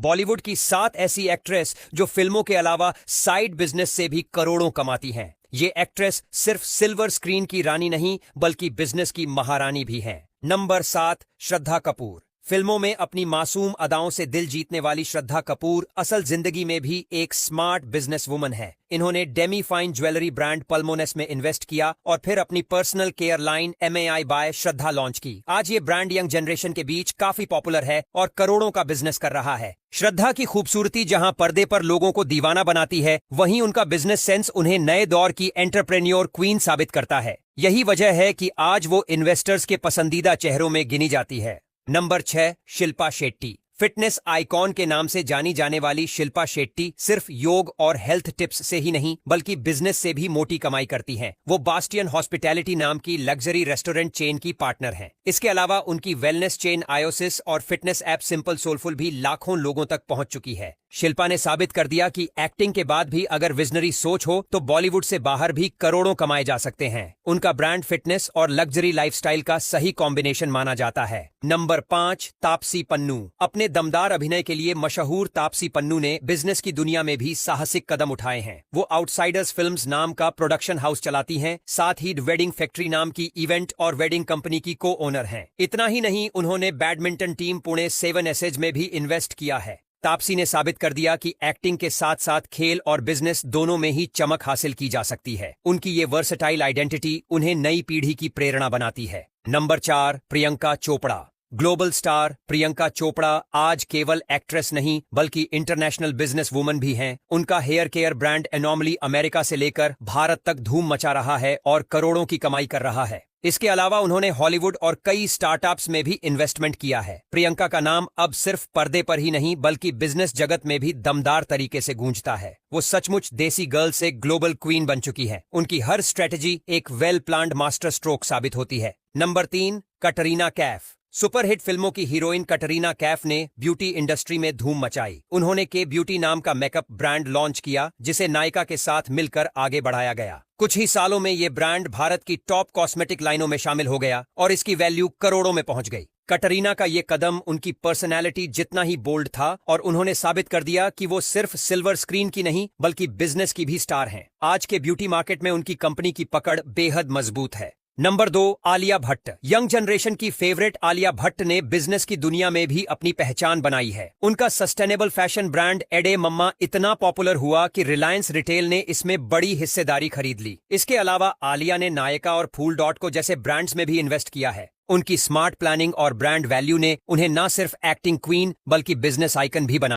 बॉलीवुड की 7 ऐसी एक्ट्रेस जो फिल्मों के अलावा साइड बिजनेस से भी करोड़ों कमाती हैं। ये एक्ट्रेस सिर्फ सिल्वर स्क्रीन की रानी नहीं बल्कि बिजनेस की महारानी भी हैं। नंबर 7, श्रद्धा कपूर। फिल्मों में अपनी मासूम अदाओं से दिल जीतने वाली श्रद्धा कपूर असल जिंदगी में भी एक स्मार्ट बिजनेस वुमन है। इन्होंने डेमी फाइन ज्वेलरी ब्रांड पल्मोनेस में इन्वेस्ट किया और फिर अपनी personal care line MAI by Shraddha launch की। आज ये ब्रांड यंग जनरेशन के बीच काफी पॉपुलर है और करोड़ों का बिजनेस कर रहा है। श्रद्धा की खूबसूरती जहां पर्दे पर लोगों को दीवाना बनाती है, वहीं उनका बिजनेस सेंस उन्हें नए दौर की एंटरप्रेन्योर क्वीन साबित करता है। यही वजह है कि आज वो इन्वेस्टर्स के पसंदीदा चेहरों में गिनी जाती है। Number 6, Shilpa Shetty. Fitness icon के नाम से जानी जाने वाली शिल्पा शेट्टी सिर्फ योग और हेल्थ टिप्स से ही नहीं बल्कि बिजनेस से भी मोटी कमाई करती हैं। वो बास्टियन हॉस्पिटैलिटी नाम की लग्जरी रेस्टोरेंट चेन की पार्टनर हैं। इसके अलावा उनकी वेलनेस चेन आयोसिस और फिटनेस ऐप सिंपल सोलफुल भी लाखों लोगों तक पहुंच चुकी है। शिल्पा ने साबित कर दिया कि एक्टिंग के बाद भी अगर विजनरी सोच हो तो बॉलीवुड से बाहर भी करोड़ों कमाए जा सकते हैं। उनका ब्रांड फिटनेस और लग्जरी लाइफस्टाइल का सही कॉम्बिनेशन माना जाता है। नंबर 5, तापसी पन्नू। अपने दमदार अभिनय के लिए मशहूर तापसी पन्नू ने बिजनेस की दुनिया में भी साहसिक कदम उठाए हैं। वो आउटसाइडर्स फिल्म्स नाम का प्रोडक्शन हाउस चलाती हैं, साथ ही वेडिंग फैक्ट्री नाम की इवेंट और वेडिंग कंपनी की को ओनर हैं। इतना ही नहीं, उन्होंने बैडमिंटन टीम पुणे 7 एसेज में भी इन्वेस्ट किया है। तापसी ने साबित कर दिया कि एक्टिंग के साथ साथ खेल और बिजनेस दोनों में ही चमक हासिल की जा सकती है। उनकी ये वर्सटाइल आइडेंटिटी उन्हें नई पीढ़ी की प्रेरणा बनाती है। Number 4, Priyanka Chopra. Global star Priyanka Chopra आज केवल एक्ट्रेस नहीं बल्कि इंटरनेशनल बिजनेस वुमन भी हैं। उनका hair care brand Anomaly America से लेकर भारत तक धूम मचा रहा है और करोड़ों की कमाई कर रहा है। इसके अलावा उन्होंने हॉलीवुड और कई स्टार्टअप्स में भी इन्वेस्टमेंट किया है। प्रियंका का नाम अब सिर्फ पर्दे पर ही नहीं बल्कि बिजनेस जगत में भी दमदार तरीके से गूंजता है। वो सचमुच देसी गर्ल से ग्लोबल क्वीन बन चुकी है। उनकी हर स्ट्रेटजी एक वेल प्लान्ड मास्टर स्ट्रोक साबित होती है। नंबर 3, कटरीना कैफ। सुपरहिट फिल्मों की हीरोइन कटरीना कैफ ने ब्यूटी इंडस्ट्री में धूम मचाई। उन्होंने के ब्यूटी नाम का मेकअप ब्रांड लॉन्च किया जिसे नायका के साथ मिलकर आगे बढ़ाया गया। कुछ ही सालों में ये ब्रांड भारत की टॉप कॉस्मेटिक लाइनों में शामिल हो गया और इसकी वैल्यू करोड़ों में पहुंच गई। कटरीना का ये कदम उनकी पर्सनैलिटी जितना ही बोल्ड था और उन्होंने साबित कर दिया कि वो सिर्फ सिल्वर स्क्रीन की नहीं बल्कि बिजनेस की भी स्टार हैं। आज के ब्यूटी मार्केट में उनकी कंपनी की पकड़ बेहद मजबूत है। Number 2, Alia Bhatt. Young generation की फेवरेट आलिया भट्ट ने बिजनेस की दुनिया में भी अपनी पहचान बनाई है। उनका सस्टेनेबल फैशन ब्रांड एडे मम्मा इतना पॉपुलर हुआ कि रिलायंस रिटेल ने इसमें बड़ी हिस्सेदारी खरीद ली। इसके अलावा आलिया ने नायका और फूल.co जैसे ब्रांड्स में भी इन्वेस्ट किया है। उनकी स्मार्ट प्लानिंग और ब्रांड वैल्यू ने उन्हें न सिर्फ एक्टिंग क्वीन बल्कि बिजनेस आइकन भी बनाया।